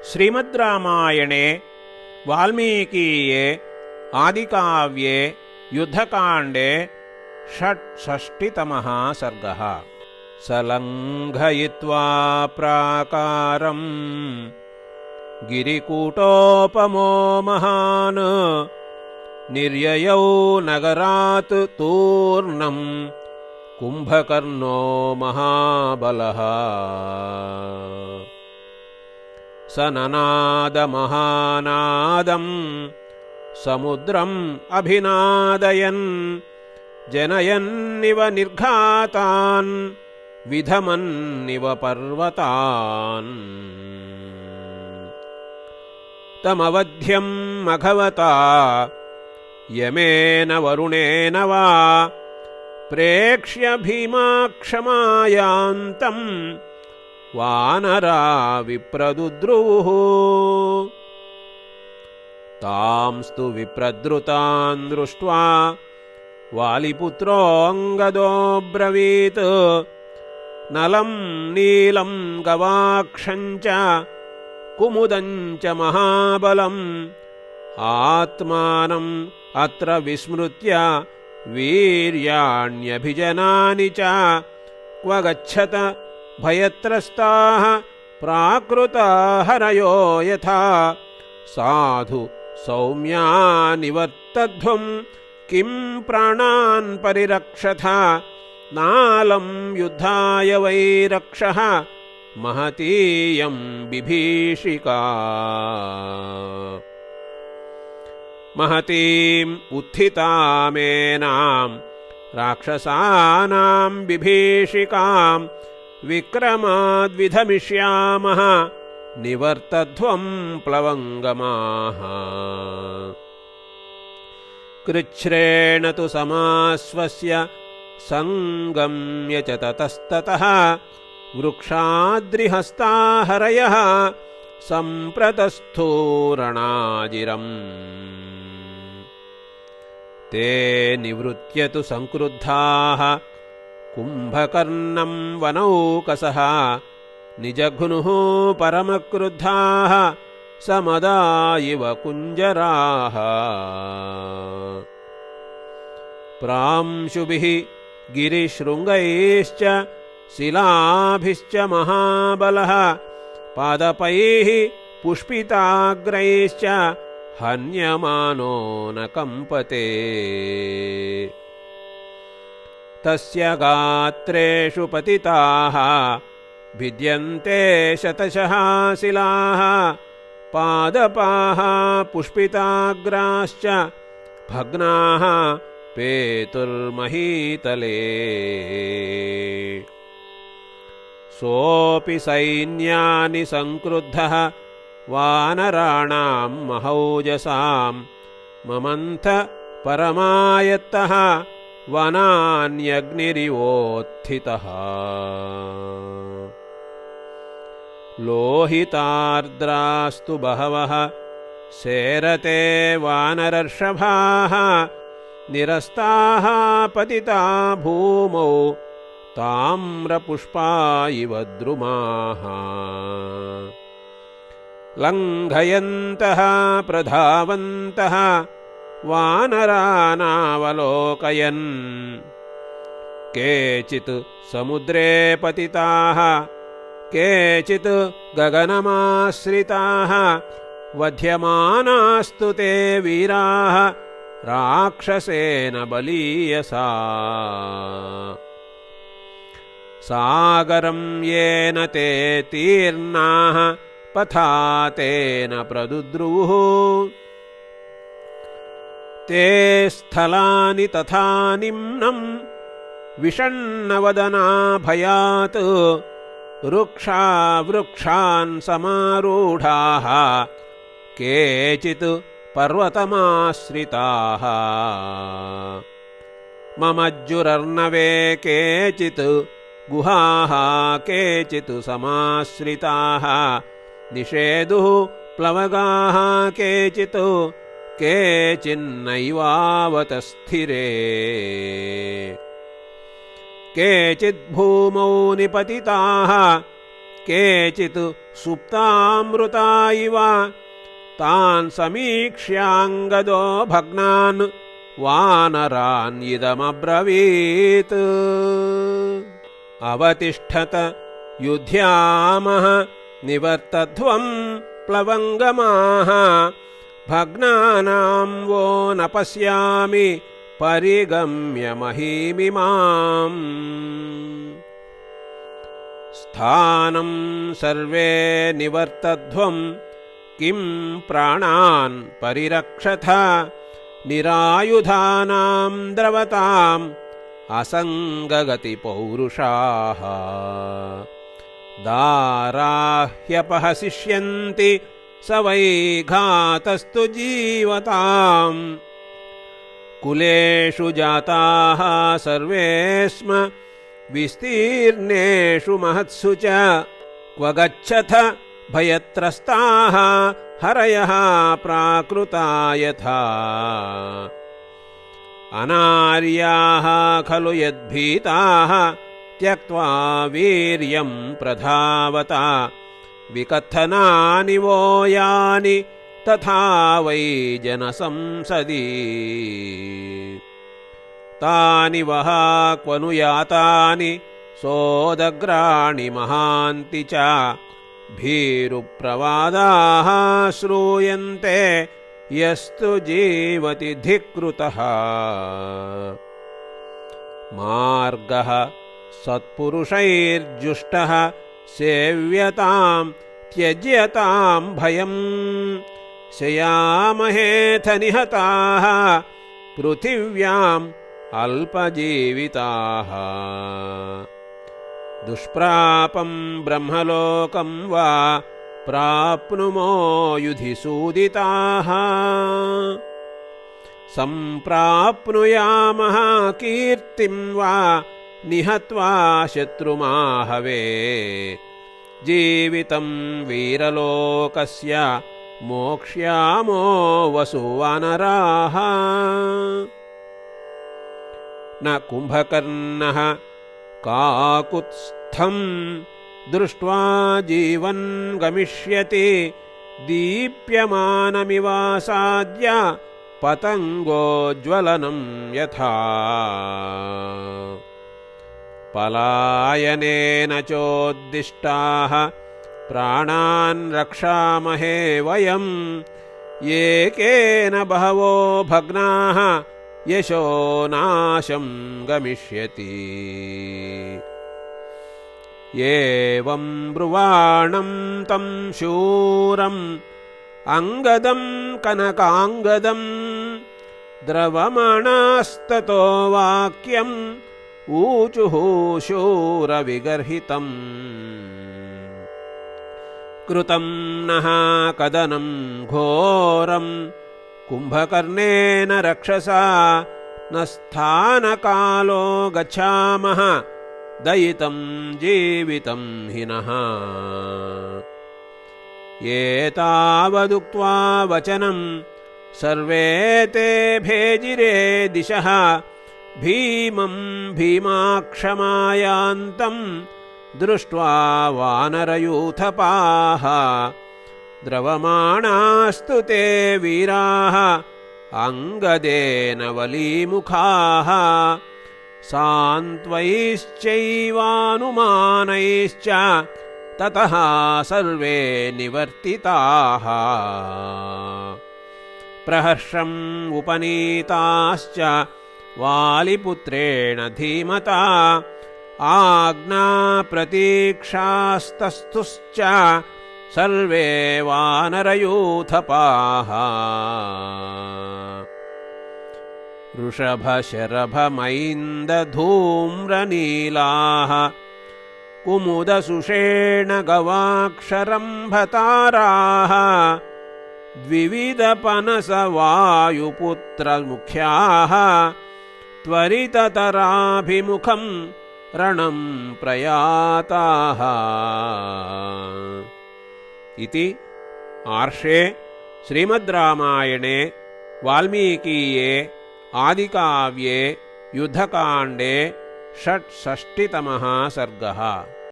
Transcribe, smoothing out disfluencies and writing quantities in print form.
श्रीमद्रामायणे वाल्मीकीये आदिकाव्ये युद्धकाण्डे षट्षष्टितमः सर्गः। सलङ्घयित्वा प्राकारम् गिरिकूटोपमो महान् निर्ययौ नगरात् तूर्णम् कुम्भकर्णो महाबलः। सननादमहानादम् समुद्रम् अभिनादयन् जनयन्निव निर्घातान् विधमन्निव पर्वतान्। तमवध्यम् मघवता यमेन वरुणेन वा प्रेक्ष्य भीमाक्षमायान्तम् वानरा विप्रदुद्रुवुः। तांस्तु विप्रद्रुतान् दृष्ट्वा वालिपुत्रोऽङ्गदोऽब्रवीत् नलं नीलं गवाक्षं च कुमुदं च महाबलम् आत्मानम् अत्र विस्मृत्य वीर्याण्यभिजनानि च क्व गच्छत भयत्रस्ताः प्राकृता हरयो यथा साधु सौम्या निवर्तध्वं किं प्राणान् परिरक्षथ नालं युद्धाय वै रक्षः महतीयं बिभीषिका। महतीम् उत्थितामेनां राक्षसानां बिभीषिकाम् विक्रमाद्विधमिष्यामः निवर्तध्वं प्लवङ्गमाः। कृच्छ्रेण तु समाश्वस्य सङ्गम्य च ततस्ततः वृक्षाद्रिहस्ता हरयः सम्प्रतस्थूरणाजिरम्। ते निवृत्य तु संक्रुद्धाः कुम्भकर्णं वनौकसः निजघ्नुः परमक्रुद्धाः समदा इव कुञ्जराः। प्रांशुभिः गिरिशृङ्गैश्च शिलाभिश्च महाबलः पादपैः पुष्पिताग्रैश्च हन्यमानो न कम्पते। तस्य गात्रेषु पतिताः भिद्यन्ते शतशः शिलाः पादपाः पुष्पिताग्राश्च भग्नाः पेतुर्महीतले। सोऽपि सैन्यानि संक्रुद्धः वानराणां महौजसां ममन्थ परमायत्तः वनान्यग्निरिवोत्थितः। लोहितार्द्रास्तु बहवः सेरते वानरर्षभाः निरस्ताः पतिता भूमौ ताम्रपुष्पा इव द्रुमाः। लङ्घयन्तः प्रधावन्तः वानरानावलोकयन् केचित् समुद्रे पतिताः केचित् गगनमाश्रिताः वध्यमानास्तु ते वीराः राक्षसेन बलीयसा। सागरं येन ते तीर्णाः पथा तेन प्रदुद्रुवुः। ते स्थलानि तथा निम्नम् विषण्णवदना भयात् रुक्षा वृक्षान् समारूढाः केचित् पर्वतमाश्रिताः। ममज्जुरर्णवे केचित् गुहाः केचित् समाश्रिताः निषेदुः प्लवगाः केचित् केचिन्नैवावतस्थिरे। केचिद्भूमौ निपतिताः केचित् सुप्तामृता इव तान् समीक्ष्याङ्गदो भग्नान् वानरान् इदमब्रवीत् अवतिष्ठत युध्यामः निवर्तध्वं प्लवङ्गमाः भग्नानां वो न पश्यामि परिगम्य महीमिमाम् स्थानं सर्वे निवर्तध्वं किं प्राणान् परिरक्षथ निरायुधानां द्रवताम् असङ्गगतिपौरुषाः दाराह्यपहसिष्यन्ति स वै घातस्तु जीवताम् कुलेषु जाताः सर्वे स्म विस्तीर्णेषु महत्सु च क्व गच्छथ भयत्रस्ताः हरयः प्राकृता यथा अनार्याः खलु यद्भीताः त्यक्त्वा वीर्यं प्रधावता विकथनानि वो यानि तथा वै जनसंसदि तानि वहा क्वनु यातानि सोदग्राणि महान्ति च भीरुप्रवादाः श्रूयन्ते यस्तु जीवति धिक्कृतः मार्गः सत्पुरुषैर्जुष्टः सेव्यतां त्यज्यतां भयम् शयामहेऽथ निहताः पृथिव्याम् अल्पजीविताः दुष्प्रापं ब्रह्मलोकं वा प्राप्नुमो युधि सूदिताः सम्प्राप्नुयामः कीर्तिं वा निहत्वा शत्रुमाहवे जीवितं वीरलोकस्य मोक्ष्यामो वसुवानराः न कुम्भकर्णः काकुत्स्थं दृष्ट्वा जीवन् गमिष्यति दीप्यमानमिवासाद्य पतङ्गोज्ज्वलनं यथा पलायनेन चोद्दिष्टाः प्राणान् रक्षामहे वयम् एकेन बहवो भग्नाः यशो नाशं गमिष्यति एवं ब्रुवाणं तं शूरम् अंगदं कनकांगदं द्रवमाणास्ततो वाक्यम् ऊचुः शूरविगर्हितम् कृतं नः कदनं घोरं कुम्भकर्णेन रक्षसा न स्थानकालो गच्छामः दयितं जीवितं हिनः एतावदुक्त्वा वचनं सर्वे ते भेजिरे दिशः भीमं भीमाक्षमायान्तं दृष्ट्वा वानरयूथपाः द्रवमाणास्तु ते वीराः अंगदेन वलीमुखाः सान्त्वैश्चैवानुमानैश्च ततः सर्वे निवर्तिताः प्रहर्षम् उपनीताश्च वालिपुत्रेण धीमता आज्ञाप्रतीक्षास्तस्थुश्च सर्वे वानरयूथपाः वृषभशरभमैन्दधूम्रनीलाः कुमुदसुषेणगवाक्षरम्भताराः द्विविधपनसवायुपुत्रमुख्याः त्वरिततराभिमुखं रणं प्रयाताः इति आर्षे श्रीमद्रामायणे वाल्मीकीये आदिकाव्ये युद्धकाण्डे 66तमः सर्गः।